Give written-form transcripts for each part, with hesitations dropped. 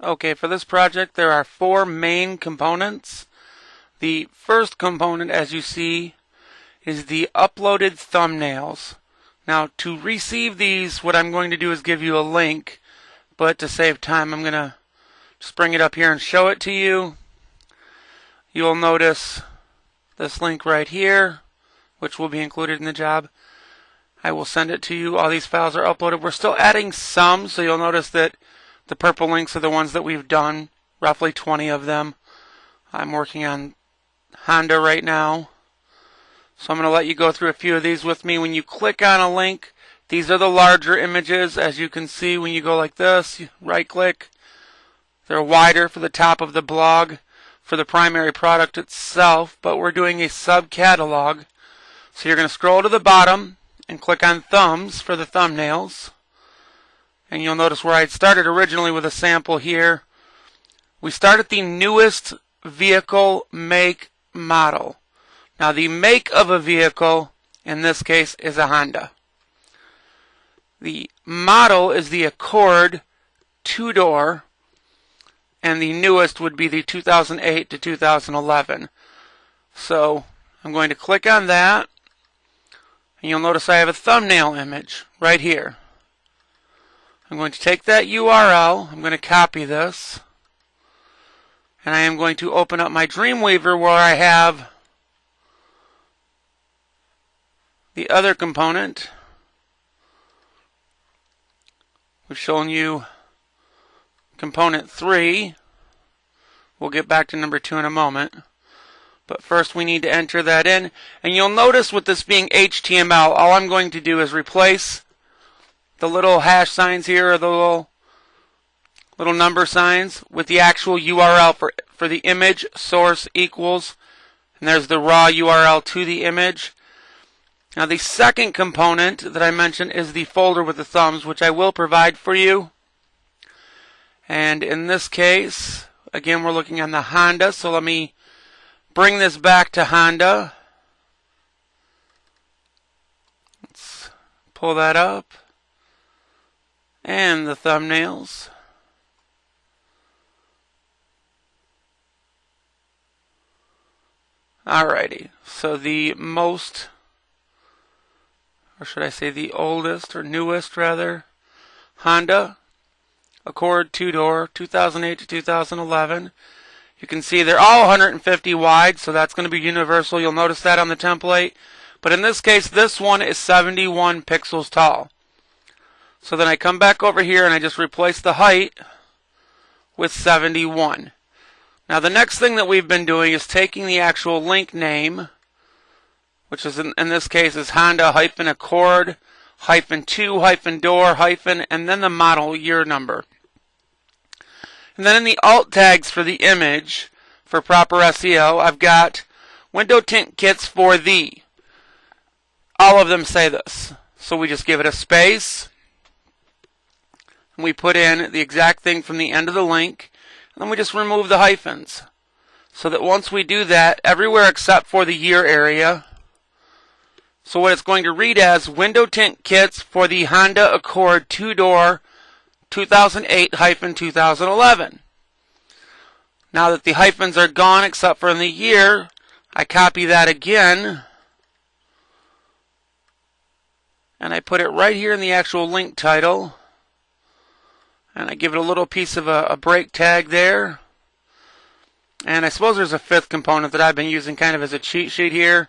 Okay, for this project there are 4 main components. The first component, as you see, is the uploaded thumbnails. Now, to receive these, what I'm going to do is give you a link, but to save time I'm going to just bring it up here and show it to you. You'll notice this link right here, which will be included in the job. I will send it to you. All these files are uploaded. We're still adding some, so you'll notice that the purple links are the ones that we've done, roughly 20 of them. I'm working on Honda right now, so I'm going to let you go through a few of these with me. When you click on a link, these are the larger images. As you can see, when you go like this, you right click, they're wider for the top of the blog for the primary product itself, but we're doing a subcatalog. So you're going to scroll to the bottom and click on thumbs for the thumbnails. And you'll notice where I started originally with a sample here. We start at the newest vehicle make model. Now the make of a vehicle in this case is a Honda. The model is the Accord 2-door, and the newest would be the 2008 to 2011. So I'm going to click on that, and you'll notice I have a thumbnail image right here. I'm going to take that URL, I'm going to copy this, and I am going to open up my Dreamweaver where I have the other component. We've shown you component 3. We'll get back to number 2 in a moment. But first we need to enter that in. And you'll notice with this being HTML, all I'm going to do is replace the little hash signs here, or the little number signs, with the actual URL for the image source equals. And there's the raw URL to the image. Now the second component that I mentioned is the folder with the thumbs, which I will provide for you. And in this case, again, we're looking on the Honda, so let me bring this back to Honda. Let's pull that up. And the thumbnails. Alrighty, so the most, or should I say the oldest, or newest rather, Honda Accord 2-door, 2008 to 2011. You can see they're all 150 wide, so that's going to be universal. You'll notice that on the template. But in this case, this one is 71 pixels tall. So then I come back over here and I just replace the height with 71. Now the next thing that we've been doing is taking the actual link name, which is in this case is Honda-Accord -2-door and then the model year number. And then in the alt tags for the image, for proper SEO, I've got window tint kits for the. All of them say this. So we just give it a space. And we put in the exact thing from the end of the link. And then we just remove the hyphens. So that once we do that, everywhere except for the year area. So what it's going to read as window tint kits for the Honda Accord 2-door 2008-2011. Now that the hyphens are gone except for in the year, I copy that again and I put it right here in the actual link title, and I give it a little piece of a break tag there. And I suppose there's a fifth component that I've been using kind of as a cheat sheet here.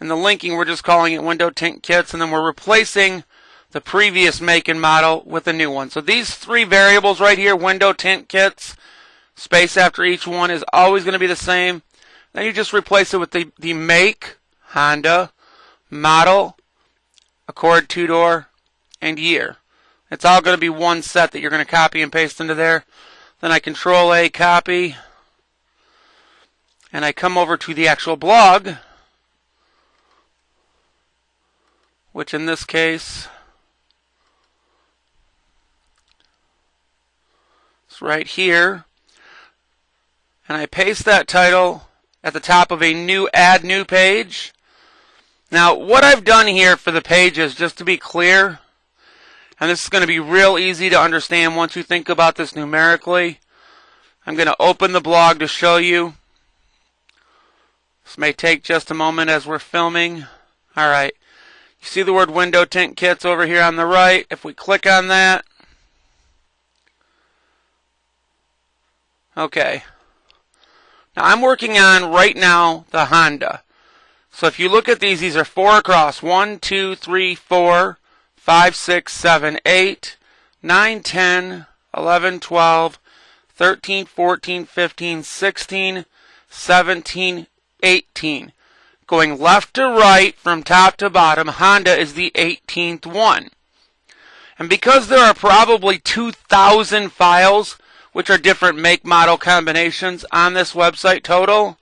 In the linking, we're just calling it window tint kits, and then we're replacing the previous make and model with a new one. So these 3 variables right here, window tint kits, space after each one, is always going to be the same. Then you just replace it with the make, Honda, model, Accord 2-door, and year. It's all going to be one set that you're going to copy and paste into there. Then I Control-A, copy, and I come over to the actual blog, which in this case is right here, and I paste that title at the top of a new Add New page. Now what I've done here for the pages, just to be clear, And this is going to be real easy to understand once you think about this numerically. I'm going to open the blog to show you. This may take just a moment as we're filming. Alright, you see the word window tint kits over here on the right. If we click on that, okay. Now I'm working on right now the Honda. So if you look at these are 4 across. 1, 2, 3, 4, 5, 6, 7, 8, 9, 10, 11, 12, 13, 14, 15, 16, 17, 18. Going left to right from top to bottom, Honda is the 18th one. And because there are probably 2,000 files, which are different make model combinations on this website total,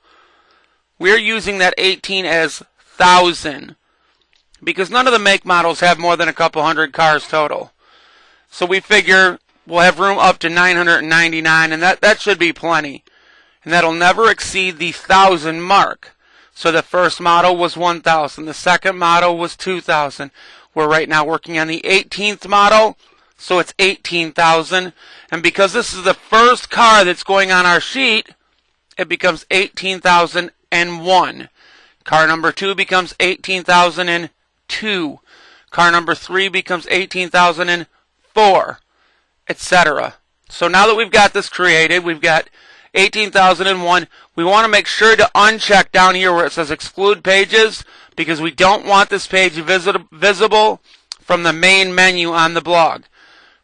we're using that 18 as 1,000. Because none of the make models have more than a couple hundred cars total. So we figure we'll have room up to 999, and that should be plenty. And that'll never exceed the 1,000 mark. So the first model was 1,000. The second model was 2,000. We're right now working on the 18th model, so it's 18,000. And because this is the first car that's going on our sheet, it becomes 18,001. Car number 2 becomes 18,002. Car number 3 becomes 18,004, etc. So now that we've got this created, we've got 18,001. We want to make sure to uncheck down here where it says exclude pages, because we don't want this page visible from the main menu on the blog.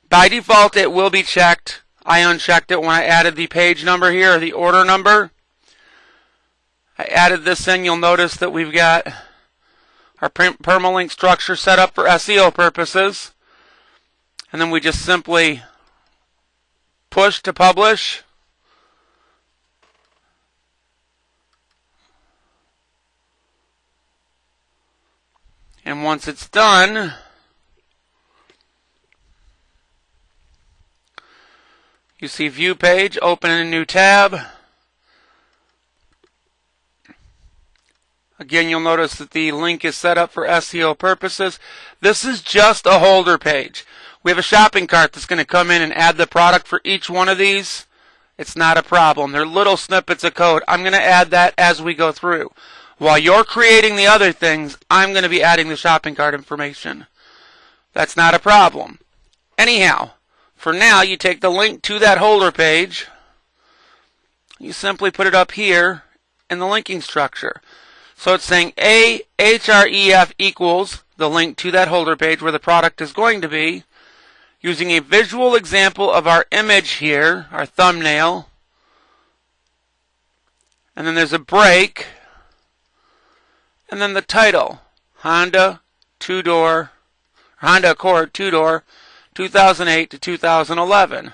By default, it will be checked. I unchecked it when I added the page number here, or the order number. I added this in. You'll notice that we've got our permalink structure set up for SEO purposes. And then we just simply push to publish. And once it's done, you see view page, open in a new tab. Again, you'll notice that the link is set up for SEO purposes. This is just a holder page. We have a shopping cart that's going to come in and add the product for each one of these. It's not a problem. They're little snippets of code. I'm going to add that as we go through. While you're creating the other things, I'm going to be adding the shopping cart information. That's not a problem. Anyhow, for now, you take the link to that holder page. You simply put it up here in the linking structure. So it's saying href equals the link to that holder page where the product is going to be, using a visual example of our image here, our thumbnail. And then there's a break. And then the title, Honda Accord 2-door, 2008 to 2011.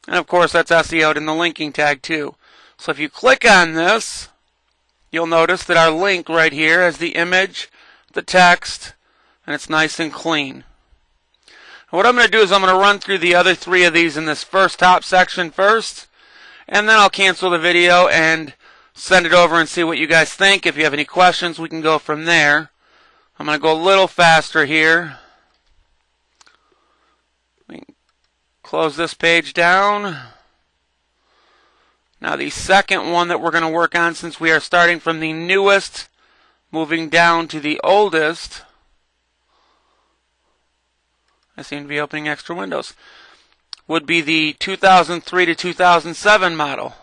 And of course that's SEO'd in the linking tag too. So if you click on this, you'll notice that our link right here has the image, the text, and it's nice and clean. And what I'm going to do is I'm going to run through the other 3 of these in this first top section first, and then I'll cancel the video and send it over and see what you guys think. If you have any questions, we can go from there. I'm going to go a little faster here. Close this page down. Now the second one that we're going to work on, since we are starting from the newest, moving down to the oldest. I seem to be opening extra windows. Would be the 2003 to 2007 model.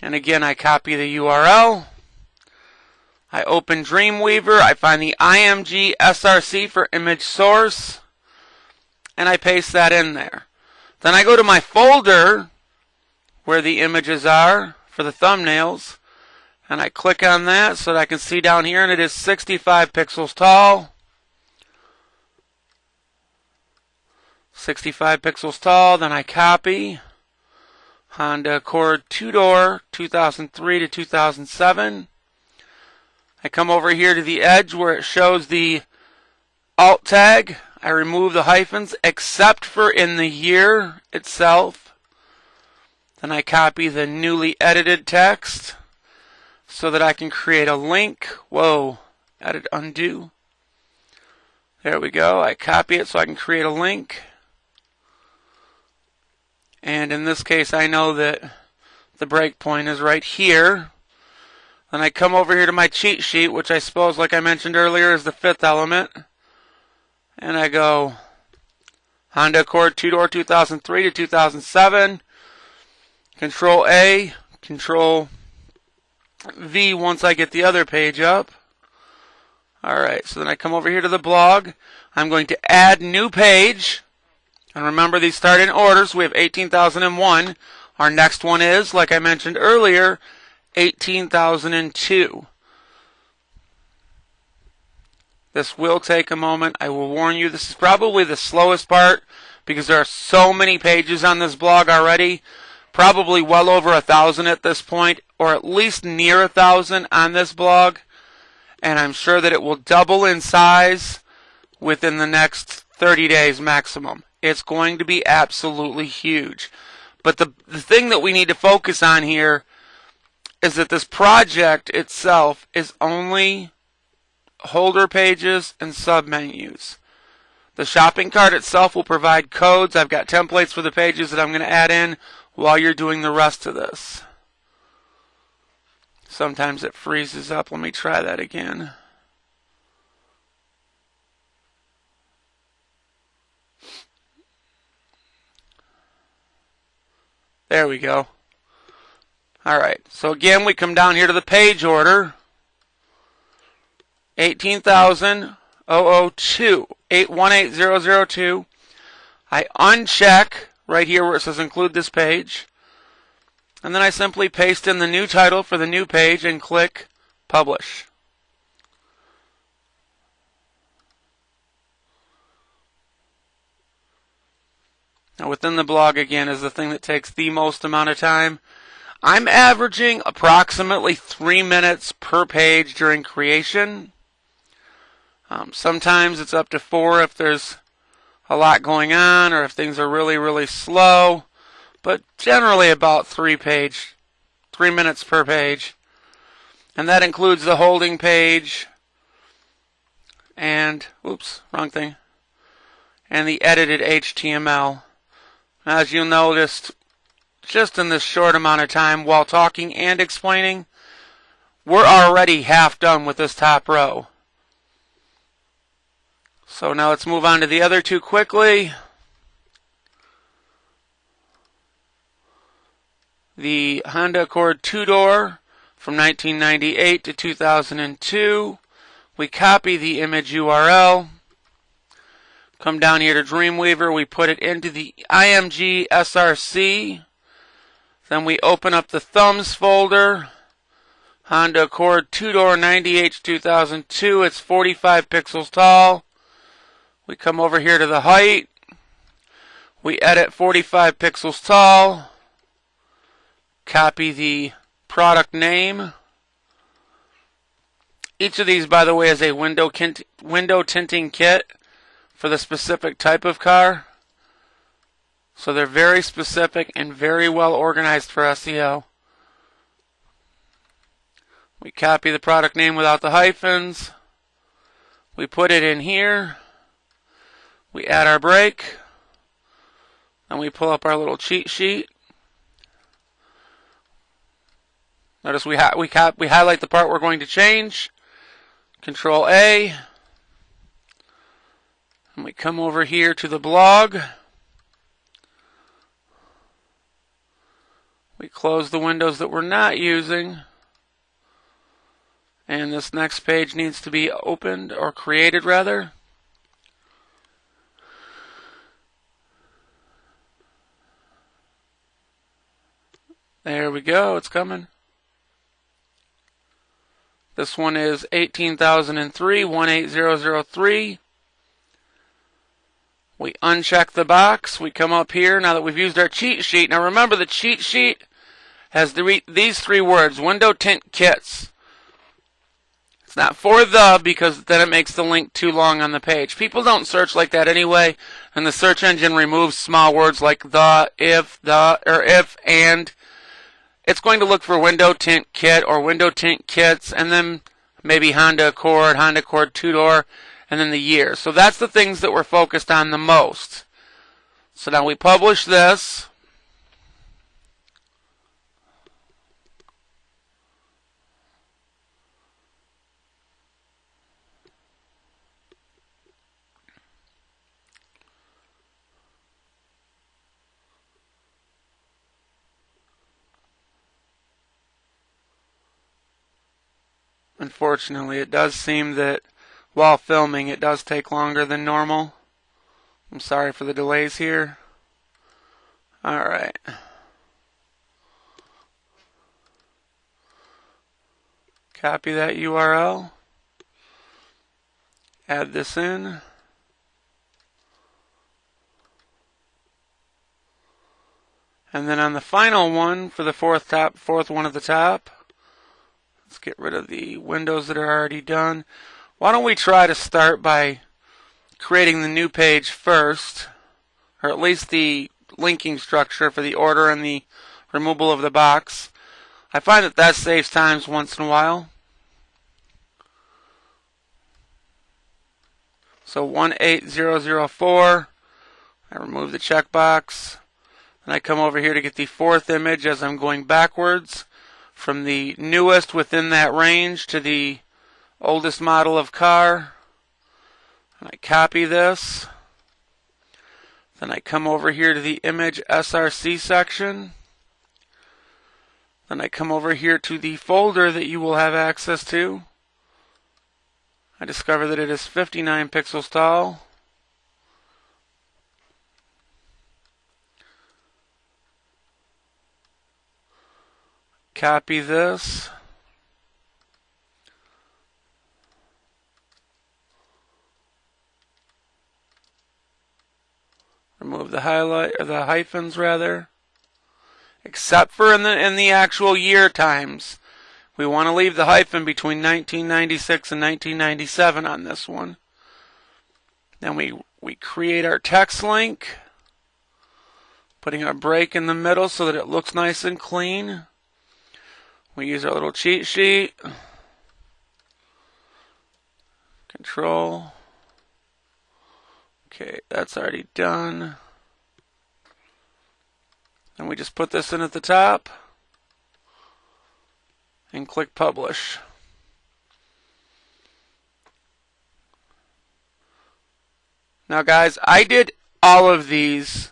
And again, I copy the URL. I open Dreamweaver. I find the IMG SRC for image source. And I paste that in there. Then I go to my folder where the images are for the thumbnails. And I click on that so that I can see down here. And it is 65 pixels tall. 65 pixels tall. Then I copy. Honda Accord 2-door, 2003 to 2007. I come over here to the edge where it shows the alt tag. I remove the hyphens except for in the year itself. Then I copy the newly edited text so that I can create a link. Whoa, edit, undo. There we go. I copy it so I can create a link. And in this case, I know that the breakpoint is right here. Then I come over here to my cheat sheet, which I suppose, like I mentioned earlier, is the fifth element. And I go Honda Accord 2-door 2003 to 2007. Control A, Control V once I get the other page up. Alright, so then I come over here to the blog. I'm going to add new page. And remember, these start in order, so we have 18,001. Our next one is, like I mentioned earlier, 18,002. This will take a moment. I will warn you, this is probably the slowest part because there are so many pages on this blog already. Probably well over 1,000 at this point, or at least near 1,000 on this blog. And I'm sure that it will double in size within the next 30 days maximum. It's going to be absolutely huge. But the thing that we need to focus on here is that this project itself is only holder pages and submenus. The shopping cart itself will provide codes. I've got templates for the pages that I'm going to add in while you're doing the rest of this. Sometimes it freezes up. Let me try that again. There we go. Alright, so again we come down here to the page order. 18,002, 18002. I uncheck right here where it says include this page. And then I simply paste in the new title for the new page and click publish. Now within the blog again is the thing that takes the most amount of time. I'm averaging approximately 3 minutes per page during creation. Sometimes it's up to 4 if there's a lot going on or if things are really, really slow. But generally about 3 minutes per page. And that includes the holding page and, oops, wrong thing, and the edited HTML. As you noticed, just in this short amount of time while talking and explaining, we're already half done with this top row. So now let's move on to the other two quickly. The Honda Accord 2-door from 1998 to 2002. We copy the image URL. Come down here to Dreamweaver. We put it into the IMG SRC. Then we open up the thumbs folder. Honda Accord 2-door 98 to 2002. It's 45 pixels tall. We come over here to the height. We edit 45 pixels tall. Copy the product name. Each of these, by the way, is a window tinting kit for the specific type of car. So they're very specific and very well organized for SEO. We copy the product name without the hyphens. We put it in here. We add our break. Then we pull up our little cheat sheet. Notice we highlight the part we're going to change. Control A. And we come over here to the blog. We close the windows that we're not using. And this next page needs to be opened, or created rather. There we go, it's coming. This one is 18,003, 18003. We uncheck the box. We come up here now that we've used our cheat sheet. Now remember, the cheat sheet has these 3 words, window tint kits. It's not for the, because then it makes the link too long on the page. People don't search like that anyway, and the search engine removes small words like the, or if, and. It's going to look for window tint kit or window tint kits, and then maybe Honda Accord two-door, and then the year. So that's the things that we're focused on the most. So now we publish this. Unfortunately, it does seem that while filming, it does take longer than normal. I'm sorry for the delays here. Alright. Copy that URL. Add this in. And then on the final one, for the fourth one at the top, let's get rid of the windows that are already done. Why don't we try to start by creating the new page first, or at least the linking structure for the order and the removal of the box. I find that saves times once in a while. So 18004, I remove the checkbox, and I come over here to get the fourth image as I'm going backwards from the newest within that range to the oldest model of car. And I copy this. Then I come over here to the image SRC section. Then I come over here to the folder that you will have access to. I discover that it is 59 pixels tall. Copy this. Remove the highlight or the hyphens rather. Except for in the actual year times. We want to leave the hyphen between 1996 and 1997 on this one. Then we create our text link, putting our break in the middle so that it looks nice and clean. We use our little cheat sheet. Control. Okay, that's already done. And we just put this in at the top and click publish. Now guys, I did all of these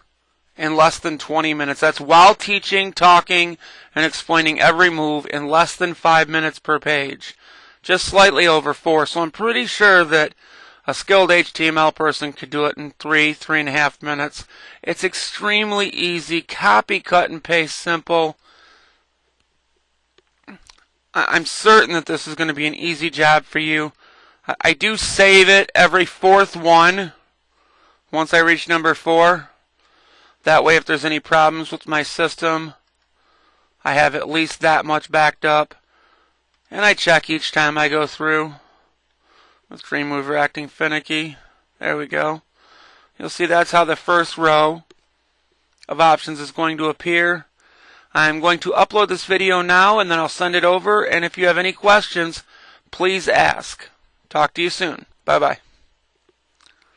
in less than 20 minutes. That's while teaching, talking, and explaining every move in less than 5 minutes per page. Just slightly over 4. So I'm pretty sure that a skilled HTML person could do it in 3.5 minutes. It's extremely easy, copy, cut, and paste, simple. I'm certain that this is going to be an easy job for you. I do save it every fourth one once I reach number 4. That way if there's any problems with my system, I have at least that much backed up. And I check each time I go through. With Dreamweaver acting finicky. There we go. You'll see that's how the first row of options is going to appear. I'm going to upload this video now and then I'll send it over. And if you have any questions, please ask. Talk to you soon. Bye-bye.